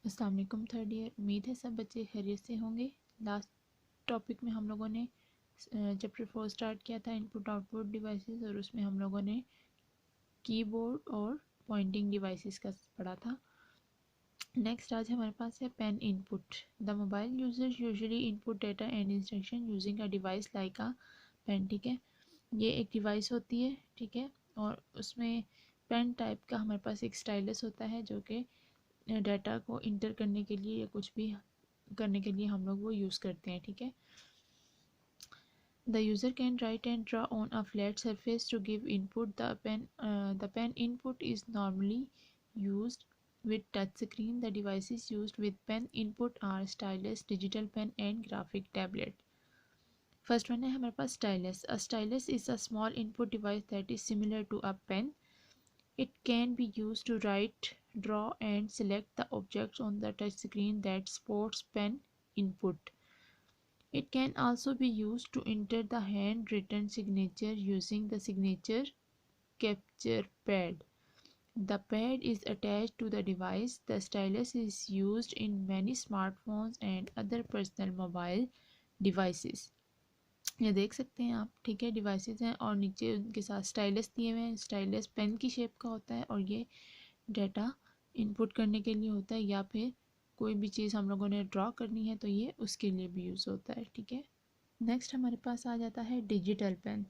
अस्सलाम वालेकुम third year. उम्मीद है सब बच्चे खैरियत से होंगे। लास्ट टॉपिक में हम लोगों ने चैप्टर 4 स्टार्ट किया था, इनपुट आउटपुट डिवाइसेस, और उसमें हम लोगों ने कीबोर्ड और पॉइंटिंग डिवाइसेस का पढ़ा था। नेक्स्ट आज हमारे पास है pen input. The mobile users usually input data and instruction using a device like a pen. ठीक है, ये एक डिवाइस होती है। ठीक है, और उसमें पेन टाइप का हमारे पास एक स्टाइलस होता है जो कि डाटा को इंटर करने के लिए या कुछ भी करने के लिए हम लोग वो यूज़ करते हैं। ठीक है, the user can write and draw on a flat surface to give input. The pen input is normally used with touch screen. The devices used with pen input are stylus, digital pen and graphic tablet. First one है हमारे पास stylus. A stylus is a small input device that is similar to a pen. It can be used to write, draw and select the objects on the touch screen that supports pen input. It can also be used to enter the handwritten signature using the signature capture pad. The pad is attached to the device. The stylus is used in many smartphones and other personal mobile devices. ये देख सकते हैं आप। ठीक है, devices हैं और नीचे उनके साथ स्टाइलस दिए हुए हैं। स्टाइलस पेन की शेप का होता है और ये डाटा इनपुट करने के लिए होता है, या फिर कोई भी चीज़ हम लोगों ने ड्रॉ करनी है तो ये उसके लिए भी यूज़ होता है। ठीक है, नेक्स्ट हमारे पास आ जाता है डिजिटल पेन।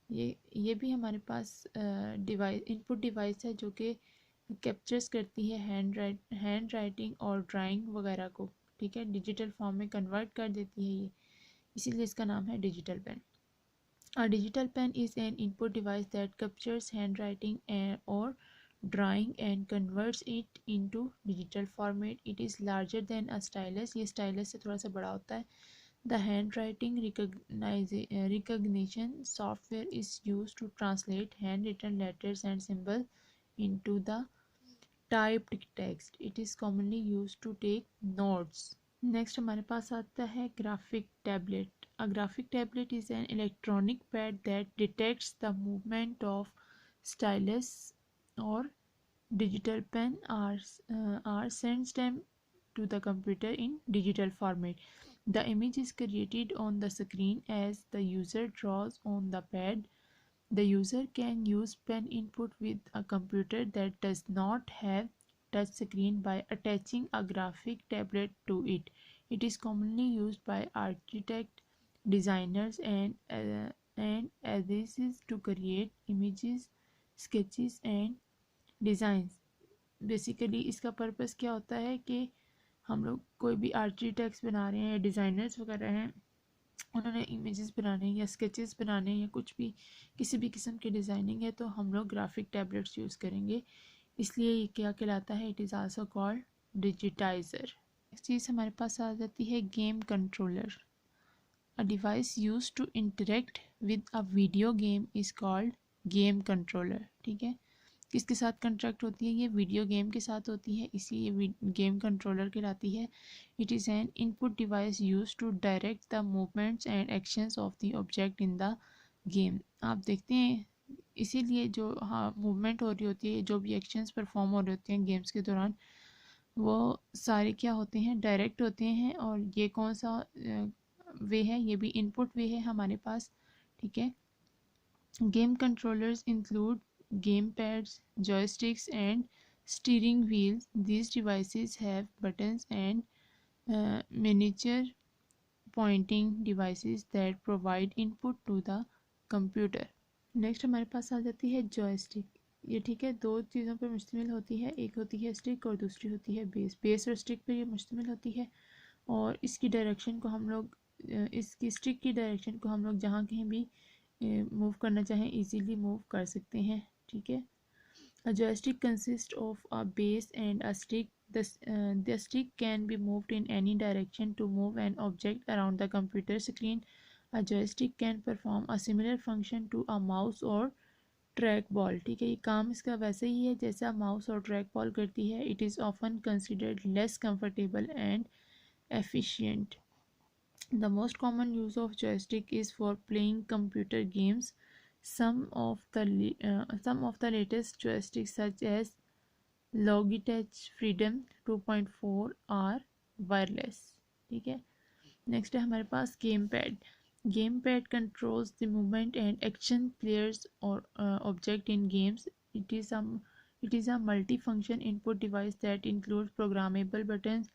ये भी हमारे पास डिवाइस इनपुट डिवाइस है जो कि कैप्चर्स करती है हैंड राइटिंग और ड्राइंग वगैरह को। ठीक है, डिजिटल फॉर्म में कन्वर्ट कर देती है ये, इसीलिए इसका नाम है digital pen. A digital pen is an input device that captures handwriting or drawing and converts it into digital format. It is larger than a stylus. ये stylus से थोड़ा सा बड़ा होता है। The handwriting recognition software is used to translate handwritten letters and symbols into the typed text. It is commonly used to take notes. Next हमारे पास आता है graphic tablet. A graphic tablet is an electronic pad that detects the movement of stylus और digital pen or sends them to the computer in digital format. The image is created on the screen as the user draws on the pad. The user can use pen input with a computer that does not have touch screen by attaching a graphic tablet to it. It is commonly used by architects, designers and artists to create images, sketches and designs. Basically इसका purpose क्या होता है कि हम लोग कोई भी architects बना रहे हैं या डिज़ाइनर्स वगैरह हैं, उन्होंने इमेजेस बनाने या स्केचेस बनाने या कुछ भी किसी भी किस्म की डिज़ाइनिंग है तो हम लोग ग्राफिक टैबलेट्स यूज़ करेंगे, इसलिए ये क्या कहलाता है, it is also called digitiser. Next चीज़ हमारे पास आ जाती है game controller. A device use to interact with a video game is called game controller. ठीक है, किसके साथ कंट्रैक्ट होती है, ये वीडियो गेम के साथ होती है, इसलिए ये गेम कंट्रोलर कहलाती है। It is an input device use to direct the movements and actions of the object in the game. आप देखते हैं इसीलिए जो मूवमेंट हो रही होती है, जो भी एक्शंस परफॉर्म हो रहे होते हैं गेम्स के दौरान, वो सारे क्या होते हैं, डायरेक्ट होते हैं। और ये कौन सा वे है, ये भी इनपुट वे है हमारे पास। ठीक है, game controllers include game pads, joysticks and steering wheels. These devices have buttons and miniature pointing devices that provide input to the computer. Next हमारे पास आ जाती है जॉयस्टिक। ये ठीक है, दो चीज़ों पर मुश्तमिल होती है, एक होती है स्टिक और दूसरी होती है बेस। बेस और स्टिक पर ये मुश्तमिल होती है और इसकी डायरेक्शन को हम लोग इसकी स्टिक की डायरेक्शन को हम लोग जहाँ कहीं भी मूव करना चाहें इजीली मूव कर सकते हैं। ठीक है, a joystick consists of a base and a stick. The stick can be moved in any direction to move an object around the computer screen. A joystick can perform a similar function to a mouse or track ball. ठीक है, ये काम इसका वैसे ही है जैसा mouse और track ball करती है। It is often considered less comfortable and efficient. The most common use of joystick is for playing computer games. Some of the latest joysticks, such as Logitech Freedom 2.4 are wireless, ठीक है। Next है हमारे पास game pad. Game pad controls the movement and action players और object in games. It is a multi-function input device that includes programmable buttons,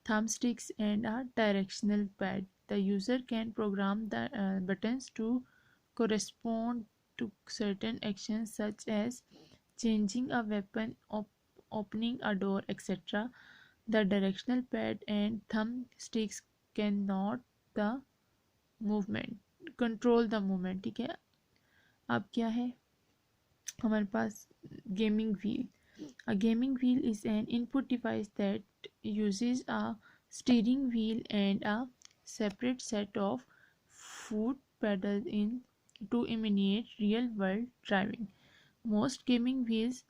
thumbsticks, and a directional pad. The user can program the buttons to correspond to certain actions such as changing a weapon, opening a door, etc. The directional pad and thumbsticks cannot the movement control the movement, ठीक है। अब क्या है हमारे पास gaming wheel. A gaming wheel is an input device that uses a steering wheel and a separate set of foot pedals to emulate real-world driving. Most gaming wheels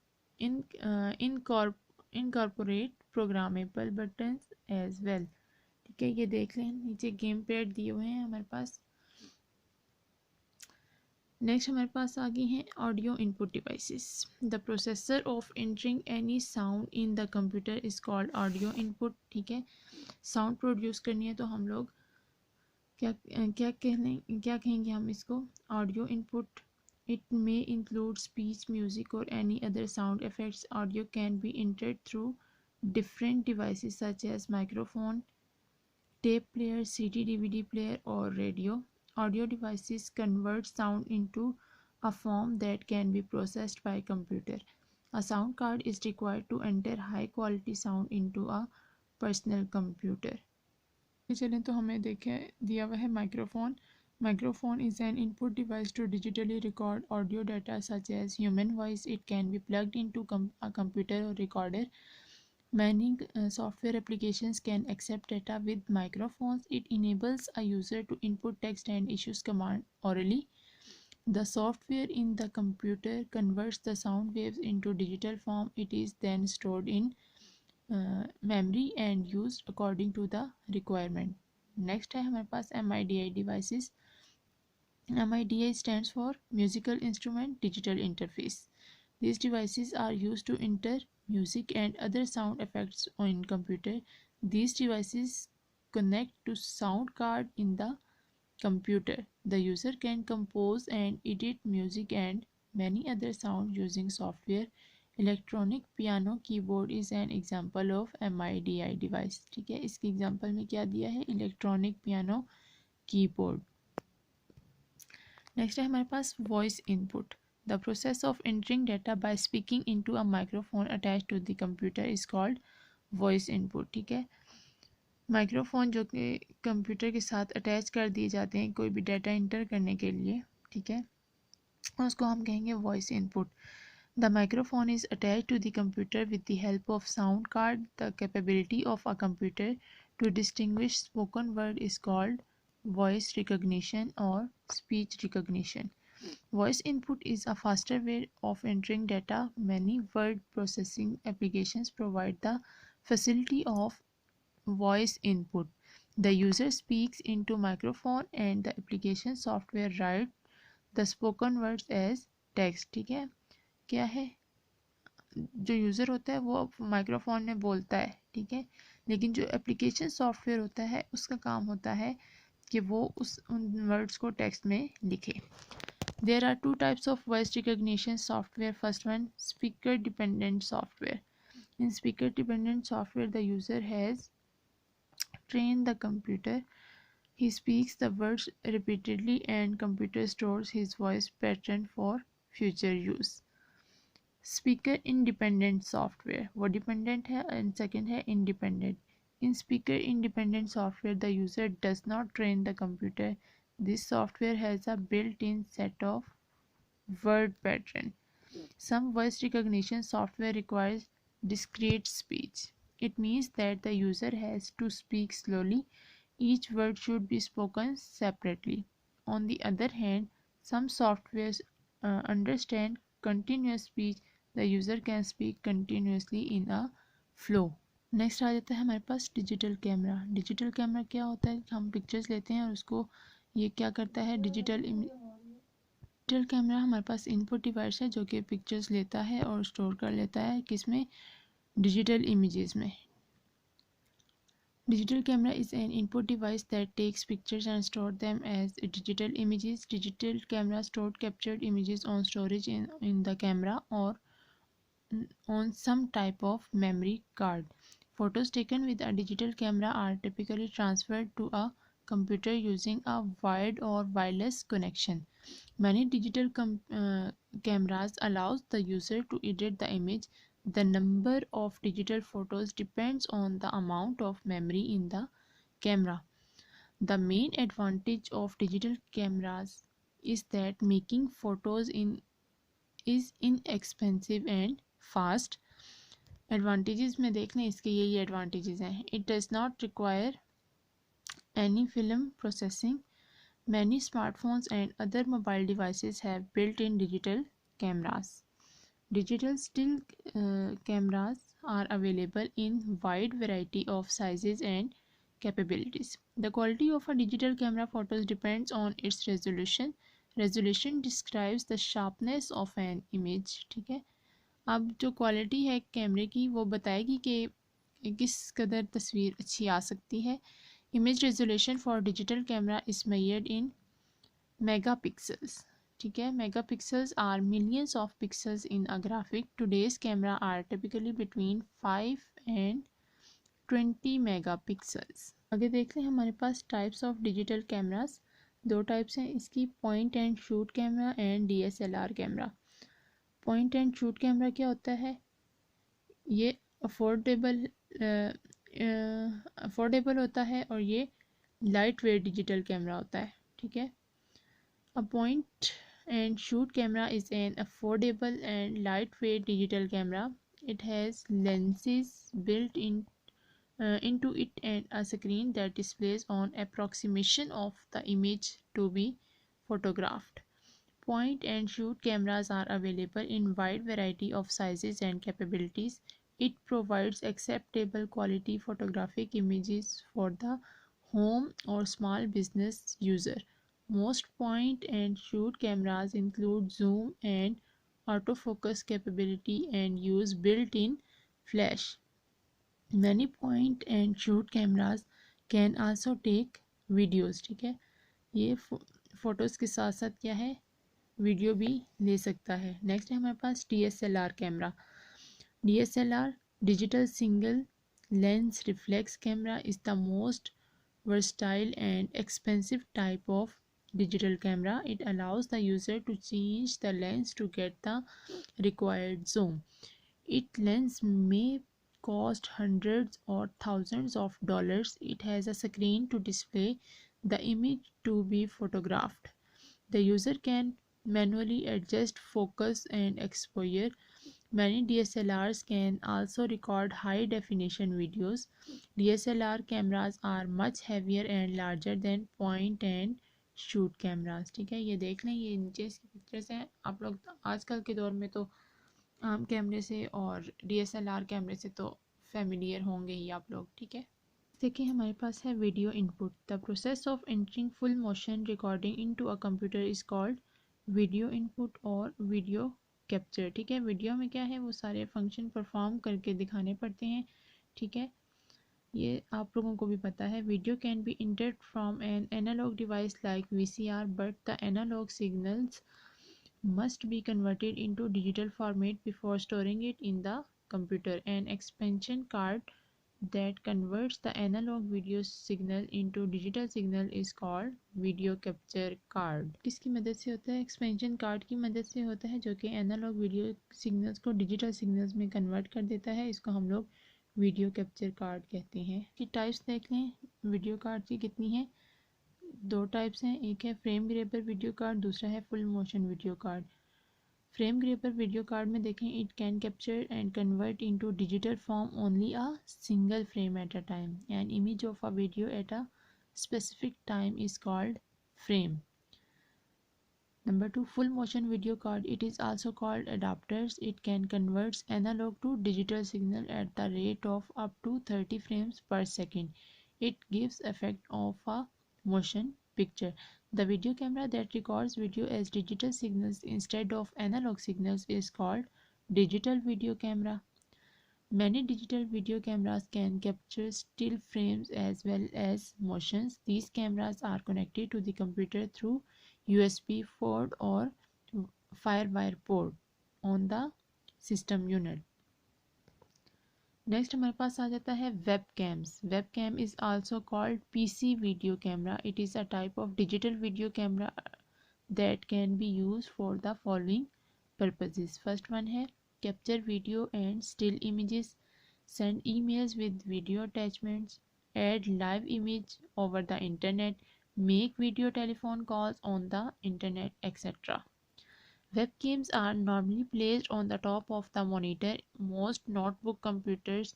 incorporate programmable buttons as well. ठीक है, ये देख लें नीचे game pad दिए हुए हैं हमारे पास. नेक्स्ट हमारे पास आगे हैं audio input devices. The processor of entering any sound in the computer is called audio input, ठीक है। साउंड प्रोड्यूस करनी है तो हम लोग क्या क्या कहेंगे हम इसको, audio input. It may include speech, music और any other sound effects. Audio can be entered through different devices such as microphone, tape player, CD, DVD player, or radio. Audio devices convert sound into a form that can be processed by computer. A sound card is required to enter high quality sound into a personal computer. चलें तो हमें देखें दिया हुआ है microphone. Microphone is an input device to digitally record audio data such as human voice. It can be plugged into a computer or recorder. Many software applications can accept data with microphones. It enables a user to input text and issues command orally. The software in the computer converts the sound waves into digital form. It is then stored in memory and used according to the requirement. Next है हमारे पास MIDI devices. MIDI stands for Musical Instrument Digital Interface. These devices are used to enter music and other sound effects on computer. These devices connect to sound card in the computer. The user can compose and edit music and many other sounds using software. Electronic piano keyboard is an example of MIDI device. ठीक है, इसके example में क्या दिया है, electronic piano keyboard. Next है हमारे पास voice input. The process of entering data by speaking into a microphone attached to the computer is called voice input, ठीक है। माइक्रोफोन जो कि कंप्यूटर के साथ अटैच कर दिए जाते हैं कोई भी डाटा इंटर करने के लिए, ठीक है, उसको हम कहेंगे voice input. The microphone is attach to the computer with the help of sound card. The capability of a computer to distinguish spoken word is called voice recognition और speech recognition. Voice input is a faster way of entering data. Many word processing applications provide the facility of voice input. The user speaks into microphone and the application software write the spoken words as text, ठीक है। क्या है, जो user होता है वो microphone में बोलता है, ठीक है, लेकिन जो एप्लीकेशन सॉफ्टवेयर होता है उसका काम होता है कि वो उन वर्ड्स को टेक्स्ट में लिखे. There are two types of voice recognition software. First one, speaker dependent software. In speaker dependent software, the user has trained the computer. He speaks the words repeatedly and computer stores his voice pattern for future use. Speaker independent software, वो dependent है and second है independent. In speaker independent software, the user does not train the computer. This software has a built-in set of word pattern. Some voice recognition software requires discrete speech. It means that the user has to speak slowly. Each word should be spoken separately. On the other hand, some softwares understand continuous speech. The user can speak continuously in a flow. Next आ जाता है हमारे पास digital camera. Digital camera क्या होता है, हम pictures लेते हैं और उसको ये क्या करता है, डिजिटल डिजिटल कैमरा हमारे पास इनपुट डिवाइस है जो कि पिक्चर्स लेता है और स्टोर कर लेता है किसमें, डिजिटल इमेजेस में. Digital camera is an input device that takes pictures and stores them as digital images. Digital camera stored captured images on storage in the camera or on some type of memory card. Photos taken with a digital camera are typically transferred to a computer using a wired or wireless connection. Many digital cameras allows the user to edit the image. The number of digital photos depends on the amount of memory in the camera. The main advantage of digital cameras is that making photos is inexpensive and fast. Advantages में देख लें, इसके यही advantages हैं. It does not require any film processing. Many smartphones and other mobile devices have built-in digital cameras. Digital still cameras are available in wide variety of sizes and capabilities. The quality of a digital camera photos depends on its resolution. Resolution describes the sharpness of an image. ठीक है, अब जो quality है कैमरे की वो बताएगी कि किस कदर तस्वीर अच्छी आ सकती है. Image resolution for digital camera is measured in megapixels. ठीक है, megapixels are millions of pixels in a graphic. Today's camera are typically between 5 and 20 megapixels. आगे देख लें, हमारे पास टाइप्स ऑफ डिजिटल कैमरास दो टाइप्स हैं इसकी, point and shoot camera and DSLR camera. Point and shoot camera क्या होता है, ये अफोर्डेबल होता है और ये लाइट वेट डिजिटल कैमरा होता है. ठीक है, a point and shoot camera is an affordable and lightweight digital camera. It has lenses built into it and a screen that displays an approximation of the image to be photographed. Point and shoot cameras are available in wide variety of sizes and capabilities. It provides acceptable quality photographic images for the home or small business user. Most point and shoot cameras include zoom and autofocus capability and use built-in flash. Many point and shoot cameras can also take videos. ठीक है, ये photos के साथ साथ क्या है, video भी ले सकता है. नेक्स्ट है हमारे पास DSLR camera. DSLR digital single lens reflex camera is the most versatile and expensive type of digital camera. It allows the user to change the lens to get the required zoom. Its lens may cost hundreds or thousands of dollars. It has a screen to display the image to be photographed. The user can manually adjust focus and exposure. Many DSLRs can also record high definition videos. DSLR cameras are much heavier and larger than point and shoot cameras. ठीक है, ये देख लें, ये नीचे इसकी pictures हैं. आप लोग आजकल के दौर में तो आम कैमरे से और DSLR कैमरे से तो फेमिलियर होंगे ही आप लोग. ठीक है, देखिए हमारे पास है video input. The process of entering full motion recording into a computer is called video input और वीडियो कैप्चर. ठीक है, वीडियो में क्या है, वो सारे फंक्शन परफॉर्म करके दिखाने पड़ते हैं. ठीक है, ये आप लोगों को भी पता है. Video can be entered from an analog device like VCR but the analog signals must be converted into digital format before storing it in the computer. An expansion card that converts the analog video signal into digital signal is called video capture card. किसकी मदद से होता है, expansion card की मदद से होता है जो कि एनालॉग वीडियो सिग्नल्स को डिजिटल सिग्नल्स में कन्वर्ट कर देता है. इसको हम लोग वीडियो कैप्चर कार्ड कहते हैं. की टाइप्स देख लें वीडियो कार्ड की कितनी हैं, दो टाइप्स हैं. एक है फ्रेम ग्रेबर वीडियो कार्ड, दूसरा है full motion video card. Frame grabber video card में देखें, it can capture and convert into digital form only a single frame at a time. An image of a video at a specific time is called frame. Number 2, full motion video card. It is also called adapters. It can convert analog to digital signal at the rate of up to 30 frames per second. It gives effect of a motion picture. The video camera that records video as digital signals instead of analog signals is called digital video camera. Many digital video cameras can capture still frames as well as motions. These cameras are connected to the computer through USB port or Firewire port on the system unit. Next हमारे पास आ जाता है web cams. Web cam is also called PC video camera. It is a type of digital video camera that can be use for the following purposes. First one है capture video and still images, send emails with video attachments, add live image over the internet, make video telephone calls on the internet, etc. Webcams are normally placed on the top of the monitor. Most notebook computers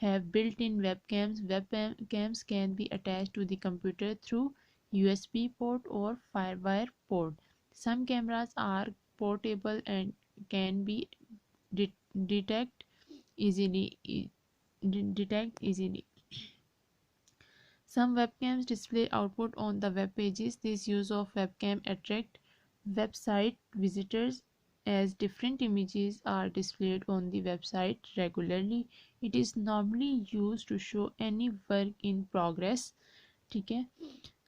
have built-in webcams. Webcams can be attached to the computer through USB port or Firewire port. Some cameras are portable and can be detect easily. Some webcams display output on the web pages. This use of webcam attract website visitors as different images are displayed on the website regularly. It is normally used to show any work in progress. ठीक है.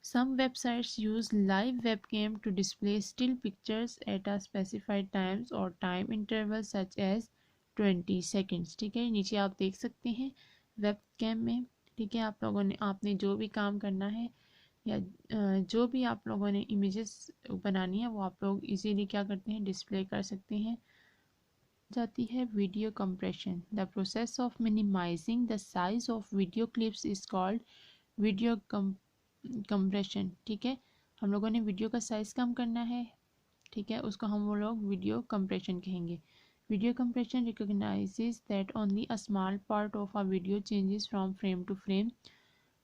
Some websites use live webcam to display still pictures at a specified times or time intervals such as 20 seconds. ठीक है, नीचे आप देख सकते हैं webcam में. ठीक है, आप लोगों ने आपने जो भी काम करना है या जो भी आप लोगों ने इमेजेस बनानी है वो आप लोग इजीली क्या करते हैं डिस्प्ले कर सकते हैं. जाती है video compression. The process of minimising the size of video clips is called video compression. ठीक है, हम लोगों ने वीडियो का साइज कम करना है. ठीक है, उसको हम वो लोग वीडियो कंप्रेशन कहेंगे. Video compression recognizes that only a small part of a video changes from frame to frame.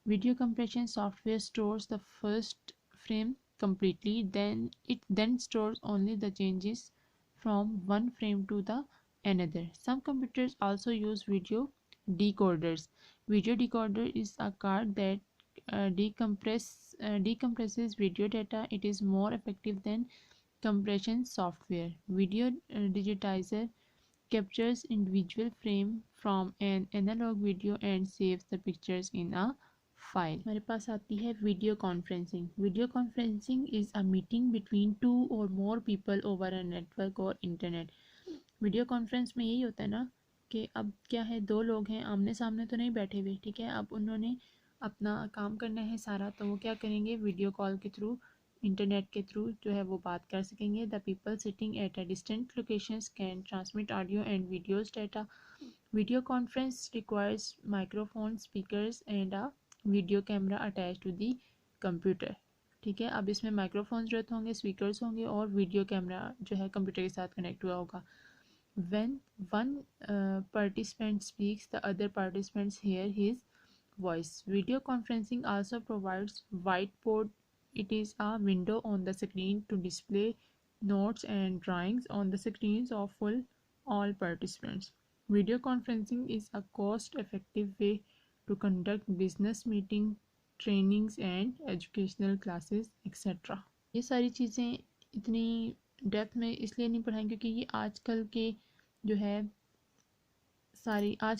Video compression software stores the first frame completely, then it stores only the changes from one frame to the another. Some computers also use video decoders. Video decoder is a card that decompresses video data. It is more effective than compression software. Video digitizer captures individual frame from an analog video and saves the pictures in a file. हमारे पास आती है video conferencing. Video conferencing is a meeting between 2 और more people over a network और internet. Video conference में यही होता है ना कि अब क्या है, दो लोग हैं आमने सामने तो नहीं बैठे हुए. ठीक है, अब उन्होंने अपना काम करना है सारा, तो वो क्या करेंगे वीडियो कॉल के थ्रू, इंटरनेट के थ्रू जो है वो बात कर सकेंगे. The people sitting at a distant locations can transmit audio and videos data. Video conference requires microphone, speakers and a video camera attach to the computer. ठीक है, अब इसमें माइक्रोफोन जरूरत होंगे, स्पीकर्स होंगे और वीडियो कैमरा जो है कंप्यूटर के साथ कनेक्ट हुआ होगा. When one participant speaks, the other participants hear his voice. Video conferencing also provides whiteboard. It is a window on the screen to display notes and drawings on the screens of all participants. Video conferencing is a cost-effective way to conduct business meetings, trainings and educational classes, etc. ये सारी चीज़ें इतनी depth में इसलिए नहीं पढ़ाएं क्योंकि ये आजकल के जो है सारी आज